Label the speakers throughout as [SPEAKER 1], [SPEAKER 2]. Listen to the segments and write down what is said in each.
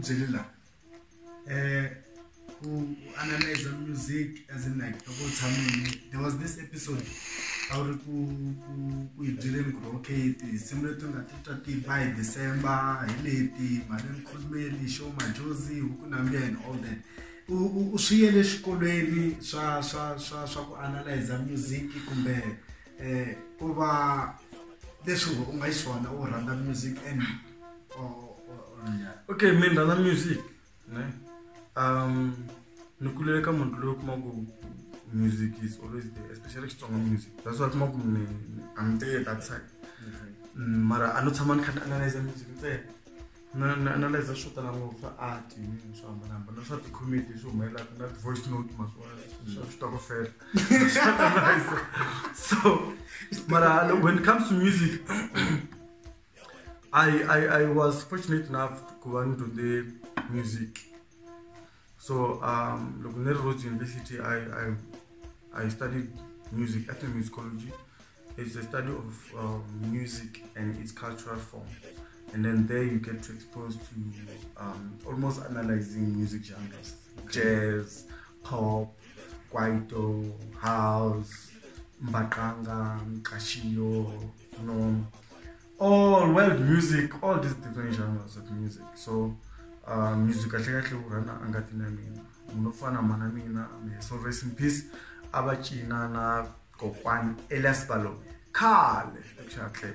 [SPEAKER 1] Jelila. Who analyze the music as in like the whole time. There was this episode. We didn't okay, similar to that by December, lady, Madam Kulmeli, show my Josie, Hukunambia, and all that. Ushiyele shikolweni swa analyze music kumbe kuba leswo ungayisona o randa music and
[SPEAKER 2] okay mina na music ne nukulele ka muntu lo kuma ku music is always there, especially strong music. That's what I'm there that side. Mara anothaman can analyze music there. Analyze shot na mo fa art ni so amana no shot comedy so mela na voice note mas so talk fair. So mara when it comes to music I was fortunate enough to go into the music. So Logunere Rhodes University I studied music, ethnomusicology. It's a study of music and its cultural form. And then there you get to expose to almost analyzing music genres. Jazz, pop, kwaito, house, mbaqanga, kashiyo, all world music, all these different genres of music. So music kahle urana angati na mina. Unofana mana mina, so rest in peace abachina na kokwani Elias Balo. Khale exactly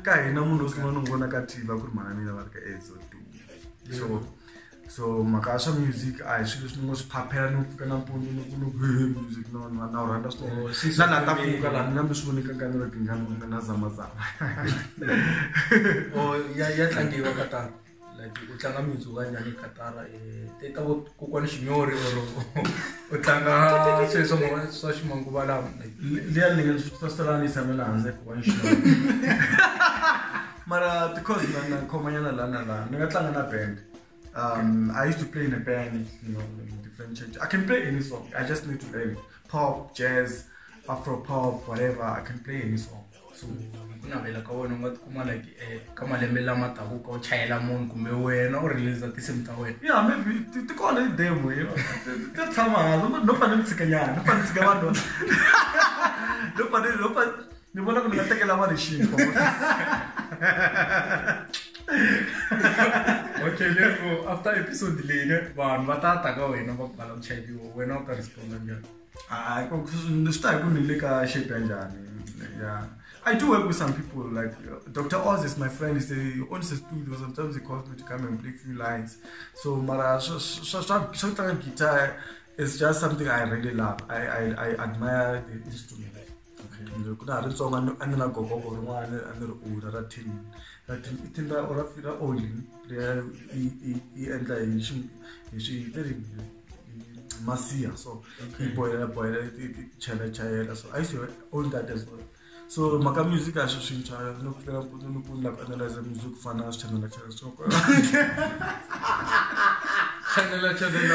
[SPEAKER 2] ka hina munhu usumana ngona ka TV ku ri mana mina va ri ka ezo tu so makasha music a swilo swin'we swi phaphela no pfuka na mpundu no music no na randa swo na ta pfuka la ngambe swi vonika ka nira tingana na zama
[SPEAKER 3] o ya tlangiwa ka ta like u tlanga music kanjani katara teka kokwani xinyori o tlanga sweswo swa ximanguva lawa
[SPEAKER 2] liya ni nge swi stala ni samela hanze kokwani xinyori mara because na khomanyana la ni nga tlanga na band. I used to play in a band, you know, in different churches. I can play any song. I just need to learn pop, jazz, Afro pop, whatever. I can play any song. So
[SPEAKER 3] kuna vela ka wona ngathi kuma like kama lembe la mataku ka chayela munhu kumbe wena o release tinsimu ta wena.
[SPEAKER 2] Yeah, maybe ti kona demo, you know. Ti tshama no fane tsikanyana, no fane tsika vanhu. No fane ni vona ku ni nga tekela mali xinko.
[SPEAKER 3] Okay, let's after episode later, vanhu va ta ta ka wena va bala mchayiwa wena u ta respond njani?
[SPEAKER 2] Ko ni swi ku ni le ka shape njani. Yeah. I do work with some people, like Dr. Oz is my friend. He owns a studio. Sometimes he calls me to come and play a few lines. So, Mara, sometimes guitar is just something I really love. I admire the instrument. Okay. Kuna ri tsonga ani na gogo rin'wana ani ri ura ra tin itinda ora fira oil le I endla hi swi very masia, so he boil chela. So I used to own that as well. So maka music a swi swintsha no fika no ku la analyze music fana channel so
[SPEAKER 3] channel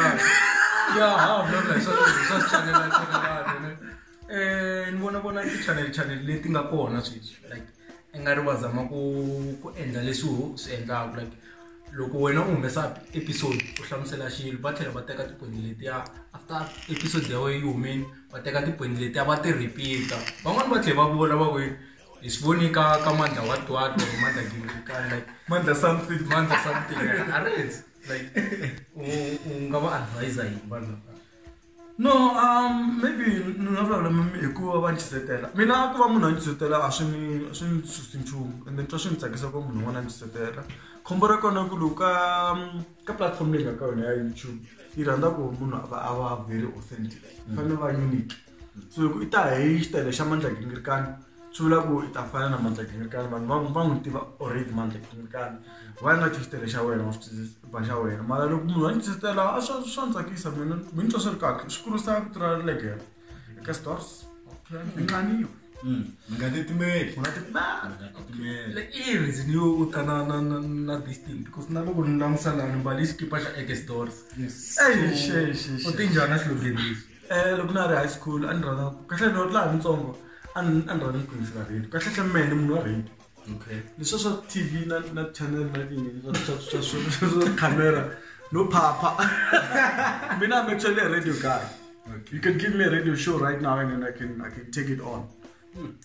[SPEAKER 3] yeah how no so channel ni vona ti-channel leti nga kona sweswi like I nga ri va zama ku endla leswi swi endlaka like loko wena u humesa episode u hlamusela xilo va tlhela va teka tipoint letiya after episode ya wena yi humeni va teka tipoint letiya va ti repeat van'wani va tlhela va vona va ku hi swi voni ka Mandla Watwat or Mandla Gingikani like
[SPEAKER 2] Mandla something
[SPEAKER 3] arrange like u nga va advisor hi vanhu.
[SPEAKER 2] No, maybe no problem hikuva va ncisetela. Mina ku va munhu a ncisetela a swi ni susi nchumu and then twa swi ni tsakisa ku munhu un'wana a ncisetela. Khombo ra kona ku loko ka platform leyi nga ka yona ya YouTube yi rhandza ku munhu a va very authentic. Fanele va unique. So loko I ta hi xitayile xa Mandla Gingikani swi vula ku I ta fana na Mandla Gingikani vanhu va n'wi tiva already Mandla Gingikani. Why not xitayile xa wena va xa wena mara loko munhu a ncisetela a swa ni tsakisa mina twa swi ri kahle swi kurisa vito ra lege eka stores. Ngani
[SPEAKER 1] Ngatetimeli.
[SPEAKER 3] Like reason you uta na this thing because na loko ni langusa ni mbali skipa xa eke stores.
[SPEAKER 1] Yes.
[SPEAKER 3] U tinjhana swilo leswi.
[SPEAKER 2] Loko na ri high school a ni rhandza kahle no la ntsongo a ni rhandza ku yingisela radio kahle mene munhu wa radio
[SPEAKER 3] Okay.
[SPEAKER 2] Leswa swa TV na channel na thing swa camera no papa. Mina I'm actually a radio guy.
[SPEAKER 3] Okay.
[SPEAKER 2] You can give me a radio show right now and then I can take it on.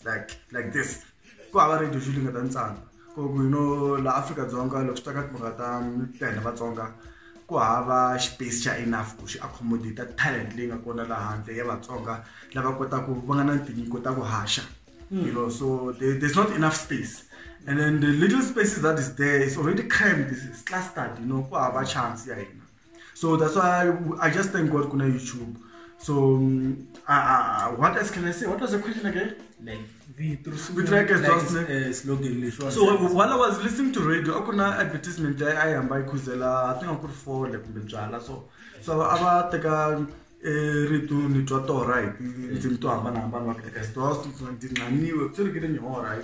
[SPEAKER 2] Like this. Go our radio shooting at Ansana. Go you know la Africa Zonga looks like at Magatam, then Vatsonga. Go have space enough to accommodate that talent ling upon the hand, they have a Tonga, Lavakotaku, Wangananti, Kotaku Hasha. You know, so there's not enough space. And then the little spaces that is there is already crammed, it's clustered, you know, go have a chance here. So that's why I just thank God kuna YouTube. So what else can I say? What was the question again?
[SPEAKER 3] Like
[SPEAKER 2] we try to
[SPEAKER 3] slogan.
[SPEAKER 2] So while I was listening to radio, I could not advertisement I am by Kuzela. I think I could fall like Benjala. So I take a return to Twato, right? It's into Amban like a store. I knew actually getting more, right?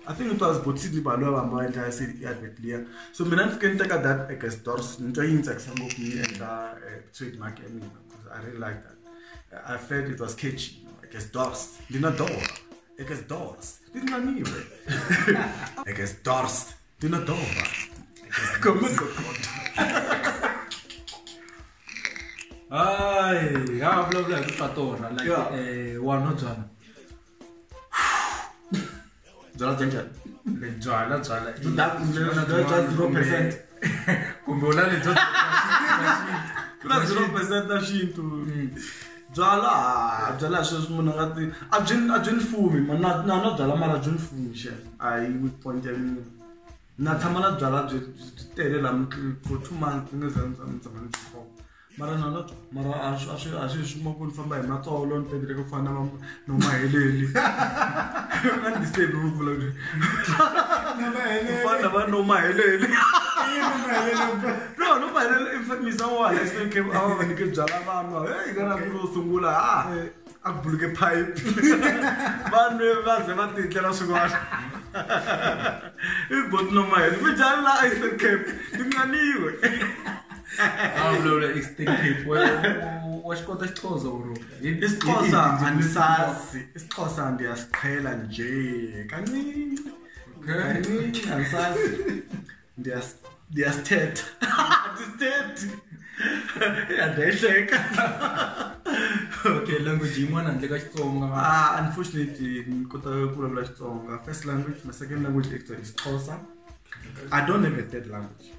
[SPEAKER 2] I think it was but Sydney Balo and my I said it clear. So Milan can take that like a stores, enjoying some of me and trademark because I really like that. I felt it was catchy, like a doors. Did not door. Like a doors. Did not need it. Like a doors. Did not door. Come on,
[SPEAKER 3] Ay, ya bla bla ke patora like one not one.
[SPEAKER 2] Jala jala.
[SPEAKER 3] Le jala
[SPEAKER 2] Just 0%.
[SPEAKER 3] Kumbola le jala.
[SPEAKER 2] Plus 0% da shinto. Jala shows munangati. Ajin fumi, man not jala mara jun fumi she. I would point them. Na tamala jala tell them for 2 months and mara not mara ashe smoke from by matolo on pedre ko fana no maheleli and this table vlog fana no maheleli no maheleli in fact mi sawa I think aba banike jala mama hey kana kulo sungula akubuluke pipe bantu baze batitlela sukwana ibot no maheleli mi jala I think dinganiwe
[SPEAKER 3] Hablo extinct. What's called isixhosa bro?
[SPEAKER 2] Isixhosa andisazi. Isixhosa ndiyasiqhela nje. Kancane. Kancane andisazi. Ndiyasithetha. Ndisithethi. Yadehleka.
[SPEAKER 3] Okay, language yin'wana handle ka Xitsonga.
[SPEAKER 2] Unfortunately, kota ku vulavula Xitsonga. First language, my second language is Xhosa. I don't have a third language.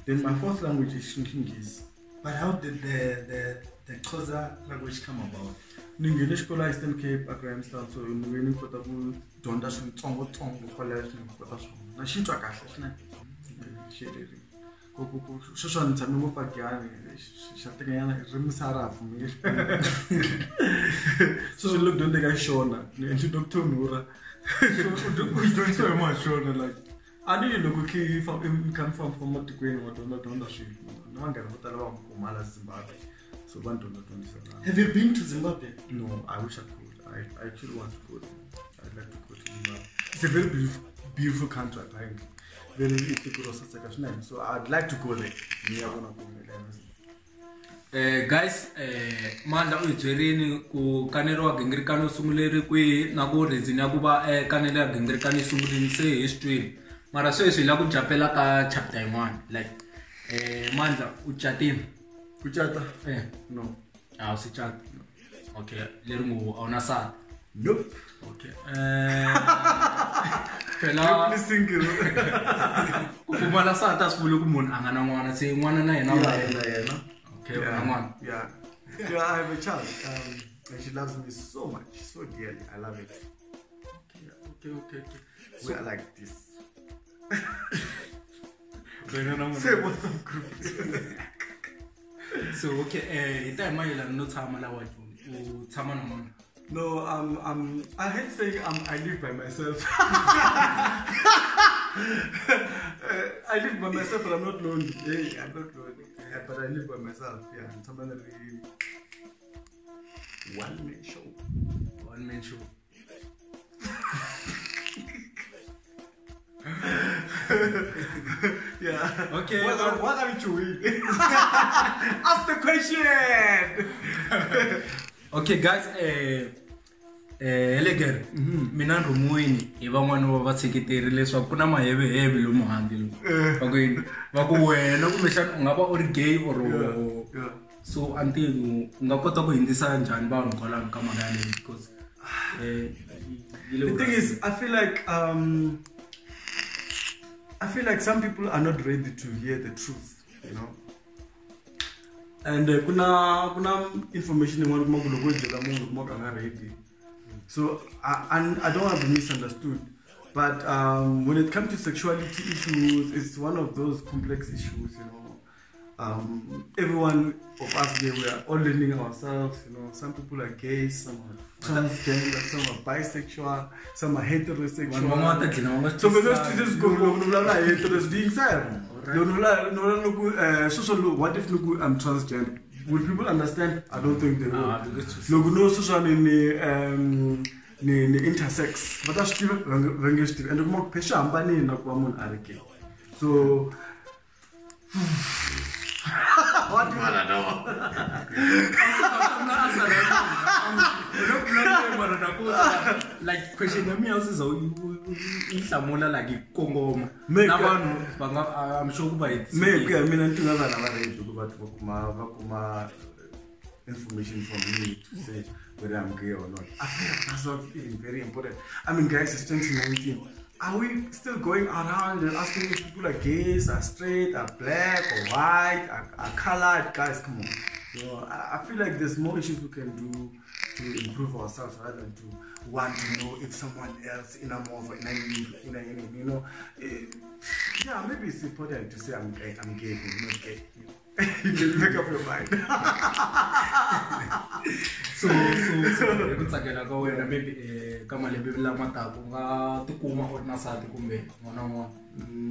[SPEAKER 2] Then my fourth language is English.
[SPEAKER 1] But how did the Xhosa language come about?
[SPEAKER 2] Ningene xikola Eastern Cape a Grahamstown, so ningene kota ku dyondza switsongo college ni kota swona. Na xitwa kahle swinene. Xereri. Ku sweswo ni tshame ngopfu Giyani, xa tekanyana ririmi sarafu mi. So look don't take a shona. Ni Dr. Nura.
[SPEAKER 3] Don't so much shona like
[SPEAKER 2] I knew you look okay come from what the green or don't shoot. No one can put along Kumala Zimbabwe. So one don't.
[SPEAKER 1] Have you been to Zimbabwe?
[SPEAKER 2] No, I wish I could. I actually want to go there. I'd like to go to Zimbabwe. It's a very beautiful country, apparently. Very beautiful. So I'd like to go there.
[SPEAKER 3] Guys, manda uyijerini ku kaneriwa gingirikano sunguleri kwi na ku reason ya ku va kanela gingirikano sungulini se history. Mara sweswi la ku japela ka chapter 1 like manda u chatini
[SPEAKER 2] ku chata no
[SPEAKER 3] si chat okay leri ngo awuna sa
[SPEAKER 2] nope
[SPEAKER 3] okay
[SPEAKER 2] phela ni single
[SPEAKER 3] ku pfumala sa ta swivula ku munhu a nga na n'wana se n'wana na yena
[SPEAKER 2] yena
[SPEAKER 3] okay n'wana
[SPEAKER 2] yeah I have a child and she loves me so much so dearly I love it
[SPEAKER 3] okay
[SPEAKER 2] so we are like this.
[SPEAKER 3] Say what's up group. So okay, ita mayela no tshama la wa u tshama na mona.
[SPEAKER 2] No, I hate saying I live by myself. I live by myself but I'm not lonely. Hey, I'm not lonely. Yeah, but I live by myself. Yeah, I'm someone that really one man show. Yeah.
[SPEAKER 3] Okay.
[SPEAKER 2] What are you doing? Ask the question.
[SPEAKER 3] Okay, guys. Elegere mina ndrumwini hi van'wana va vatseketeri leswaku ku na maheveheve lomu handle va ku wena kumbexana u nga va u ri gay or so until u nga kota ku hindzisa njhani vanhu kwalaho ka mhaka yaleyo because
[SPEAKER 2] the thing is, I feel like some people are not ready to hear the truth, you know. And kuna information you want to ready. So I don't want to be misunderstood, but when it comes to sexuality issues, it's one of those complex issues, you know. Everyone of us there, we are all learning ourselves, you know. Some people are gay, some are transgender, some are bisexual, some are heterosexual. So we're going to just go heterosexual being fair. What if I'm transgender? Will people understand? I don't think they will. No social in the intersex, but that's still and the more pesha ambani na kwa mun areke. So what do you wanna know?
[SPEAKER 3] Like question me also so ihlamola like kongoma. I'm sure kuba it.
[SPEAKER 2] Maybe I mean until I have information from me to say whether I'm gay or not. I feel like that's not feeling very important. I mean, guys, it's 2019. Are we still going around and asking if people are gays, are straight, are black, or white, are colored? Guys, come on. You know, I feel like there's more issues we can do to improve ourselves rather than to want to know if someone else in a more you know. Yeah, maybe it's important to say I'm gay, but I'm not gay. You can make up your mind.
[SPEAKER 3] so ekutsakela ka wena maybe kama lebi la matako nga tikuma u ri na sati kumbe n'wana n'wana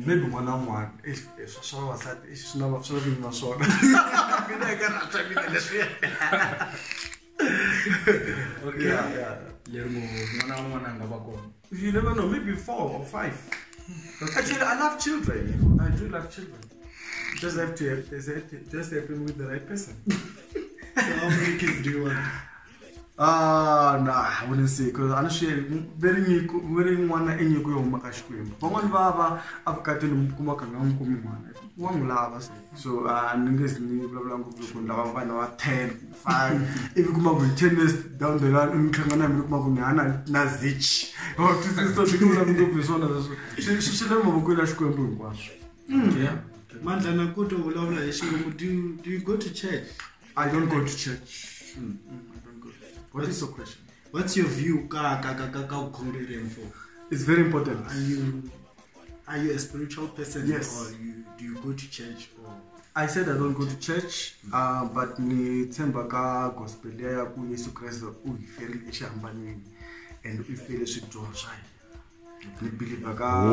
[SPEAKER 2] maybe n'wana n'wana swa vasati swi na swa vinyi na swona mina eka rata mina leswi
[SPEAKER 3] okay leri n'wana n'wana nga va kona.
[SPEAKER 2] You never know, maybe 4 or 5. Actually, I love children, you know. I do love children. Just have to just happen with the right person.
[SPEAKER 1] So how many kids do you want?
[SPEAKER 2] Nah, I wouldn't say, because honestly, very one in your go makashkwim. One baba, I've got to come one lava. So, niggas need blah blah blah 10, 5. If you come up with 10 years down the line, you can come up with Nazich. Or to go to the zone. She never go to school.
[SPEAKER 1] Yeah. Mandana go to do you go to church?
[SPEAKER 2] I don't go to church. I don't go. What is your question?
[SPEAKER 1] What's your view congregating for?
[SPEAKER 2] It's very important.
[SPEAKER 1] Are you a spiritual person?
[SPEAKER 2] Yes.
[SPEAKER 1] Or do you go to church? Or
[SPEAKER 2] I said I don't go to church, but ni tsemba ka gospel ya ku Yesu Kristo u ifeli eshambani and u ifeli shidosha. Ni believe ka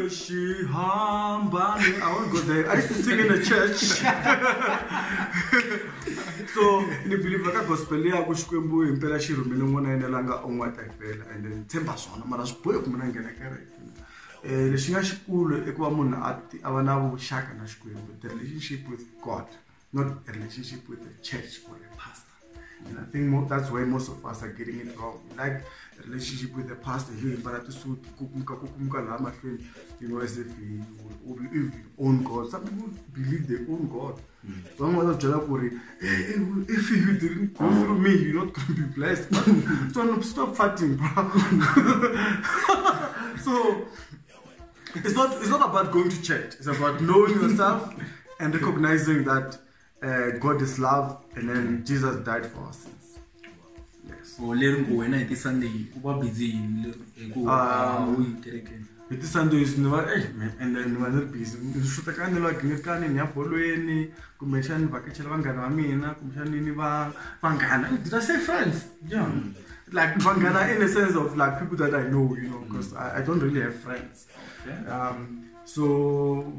[SPEAKER 2] Shihambani. I won't go there. I used to sing in the church. So ni believe ka gospel ya ku Xikwembu impela xirhumile n'wana yena langa on'wata ifela and then tsemba swona mara swibohe ku mina ngena kereke. Lexi nga xikulu i ku va munhu a va na vuxaka na Xikwembu, the relationship with God, not a relationship with the church or a pastor. And I think that's why most of us are getting it wrong. Like a relationship with the pastor here, but you know, as if we own God. Some people believe they own God. If you didn't go through me, you're not going to be blessed. So stop fighting, bro. So it's not about going to church. It's about knowing yourself and recognizing that God is love, and then Jesus died for our sins. Yes.
[SPEAKER 3] So when I Sunday, busy.
[SPEAKER 2] It is Sunday is never and then we are busy. Should I kind of like Nirkan in Yapolo, commission, vacation, Vangana, commission, Vangana. Did I say friends? Yeah. Like Vangana in the sense of like people that I know, you know, because I don't really have friends. So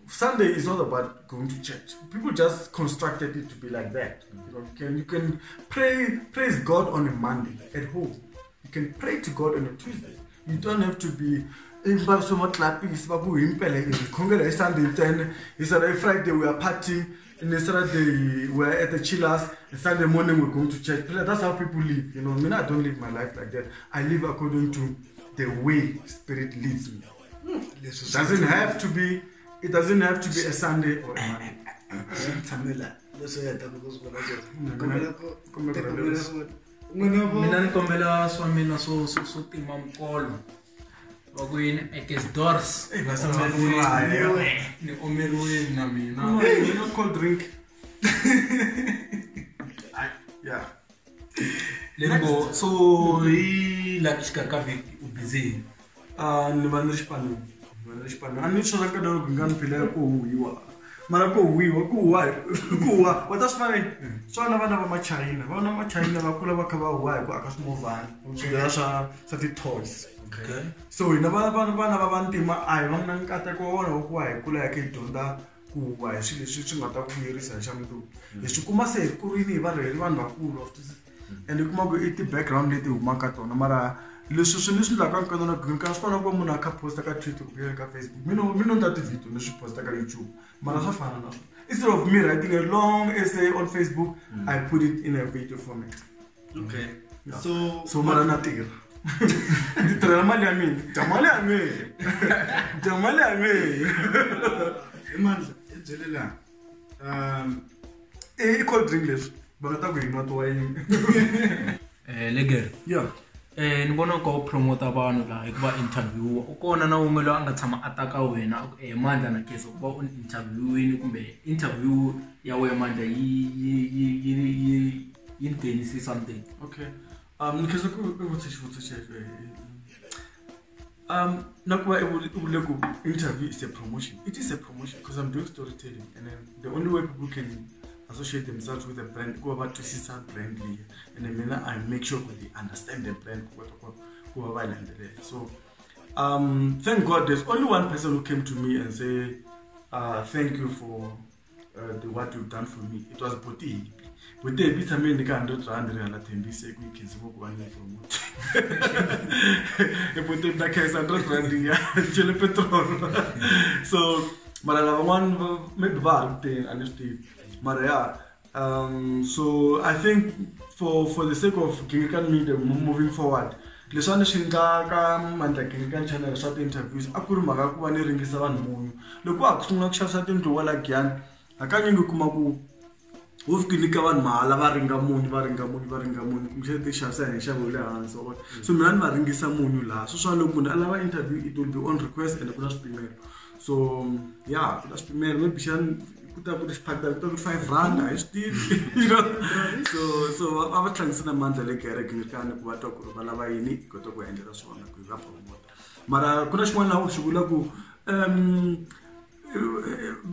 [SPEAKER 2] Sunday is not about going to church. People just constructed it to be like that. You can praise God on a Monday at home. You can pray to God on a Tuesday. You don't have to be so much clapping. It's about Sunday 10. It's a Friday we are partying. And Saturday we're at the chillers. And Sunday morning we're going to church. That's how people live. You know, I mean, I don't live my life like that. I live according to the way Spirit leads me. It doesn't have to be a Sunday or a Monday.
[SPEAKER 3] Mina ni kombela swa mina so tima mkolo wa kwini ekesdors ni omeriweni na mina
[SPEAKER 2] Hey, not cold drink. Yeah.
[SPEAKER 3] lengo so hi la xikaka viki u busy
[SPEAKER 2] Ni va ni xipano. A ni swi rhandza loko nga ni phila ku huwiwa. Mara ku huwa what that's fine. Swona vana va machina. Vana machina va kula va kha va huwa hi ku aka swimovhana. Swilo swa ti toys.
[SPEAKER 3] okay
[SPEAKER 2] So hina vana va vantima a hi va na nkateko wa wona ku hi kula hi dyondza ku huwa hi swilo leswi swi nga ta ku vuyerisa hi xa mundzuku. Hi swi kuma se hi kurile hi varheli vanhu vakulu and hi kuma ku i ti-background leti humaka tona mara leswi swi ni swi endlaka nkarhi na green card swi fana ku munhu a kha posta ka Twitter kumbe ka Facebook mina ndza ti-video ni swi posta ka YouTube mara swa fana na swona instead of me writing a long essay on Facebook I put it in a video format.
[SPEAKER 1] Okay.
[SPEAKER 2] Yeah.
[SPEAKER 1] So
[SPEAKER 2] mara na tirha ndzi tirhela mali ya mina dya mali ya mina
[SPEAKER 1] Imandla ejelela
[SPEAKER 2] i cold drink leswi va nga ta ku hi nwa tiwayini
[SPEAKER 3] legere
[SPEAKER 2] yeah
[SPEAKER 3] ni vona ku promote vanhu la hikuva interview u kona na un'we loyi a nga tshama ataka wena Mandla na Kheso ku va u interviewini kumbe interview ya wena Mandla yi nghenisi something
[SPEAKER 2] okay because what's Nakuba Ebuleku interview is a promotion. It is a promotion because I'm doing storytelling, and then the only way people can associate themselves with a brand, go about to see some brand, and then I make sure that they understand the brand. So, thank God, there's only one person who came to me and say, "Thank you for what you've done for me." It was Poti. But they beat me in the kind of rand and let him be say we can smoke one from what. They put them back as under branding, chili petrol. So, but I have one maybe bad thing and Steve Maria. So I think for the sake of Kingikan Media moving forward, leswi swi nga ka Mandla Kingikan channel swa interviews a ku ri mhaka ku va ni ringisa vanhu munyu loko a ku sungula ku xavisa tindluwa la Giyani hakanyingi kuma ku wo fikinika vanhu mahala va ringa munyu kumbe ti xavisa hi nxavo le hansi so mina ni va ringisa munyu laha so swa loko munhu a lava interview it will be on request and ku na swipimelo so yeah ku na swipimelo maybe xani ku ta ku xiphatela ku ta ku R5 I still you know so a va tlangisa na Mandla le kereke ni kana ku va twa ku va lava yini ku ta ku endlela swona ku va promote mara ku na xin'wana laha u swi vula ku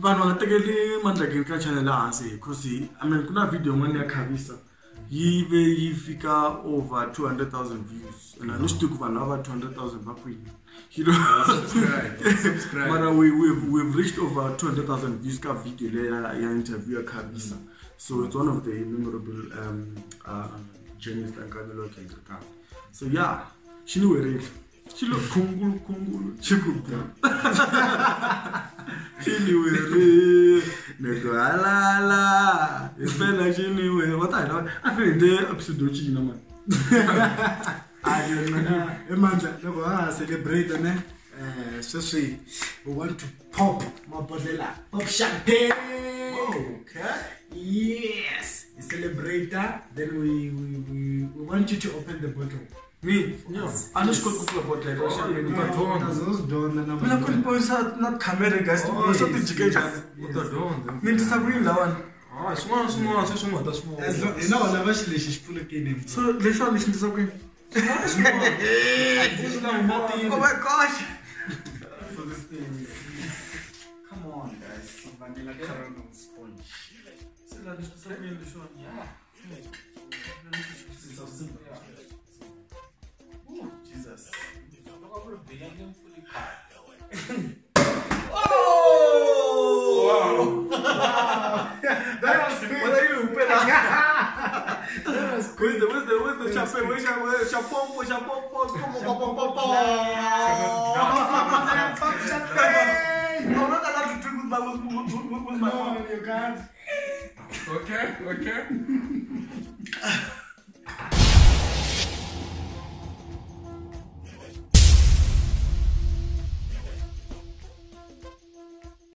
[SPEAKER 2] vanhu va nga tekeli Mandla Kingikan channel hansi because I mean ku na video yin'wana ya Khavisa yi fika over 200,000 views and I used to vanhu over 200,000 va kwini you know subscribe but we've reached over 200,000 views ka video le ya interview ya Khavisa so it's one of the memorable journeys that Kavelo Kingikan so yeah shiniwereli chilo khungulu chikubu chiniwere negalala espela chiniwere what I know I feel the episode china man
[SPEAKER 1] Mandla loko celebrate ne sweswi we want to pop mabodlela pop champagne. Okay, yes, we celebrate that, then we want you to open the bottle.
[SPEAKER 2] Me? No. I just got a couple of bottles. I couldn't point out not camera guys to be something to get us. Me disagree with that one.
[SPEAKER 3] Small.
[SPEAKER 1] You know, I never see she's full of in.
[SPEAKER 2] So let's not listen to something. Oh my gosh!
[SPEAKER 1] For this thing. Come on, guys. Vanilla caramel sponge. Yeah. Jesus.
[SPEAKER 2] Oh! That was good. What are you doing? That was good. Where's the champagne? Where's champagne? I'm not allowed to drink with my
[SPEAKER 1] you can't.
[SPEAKER 3] Okay.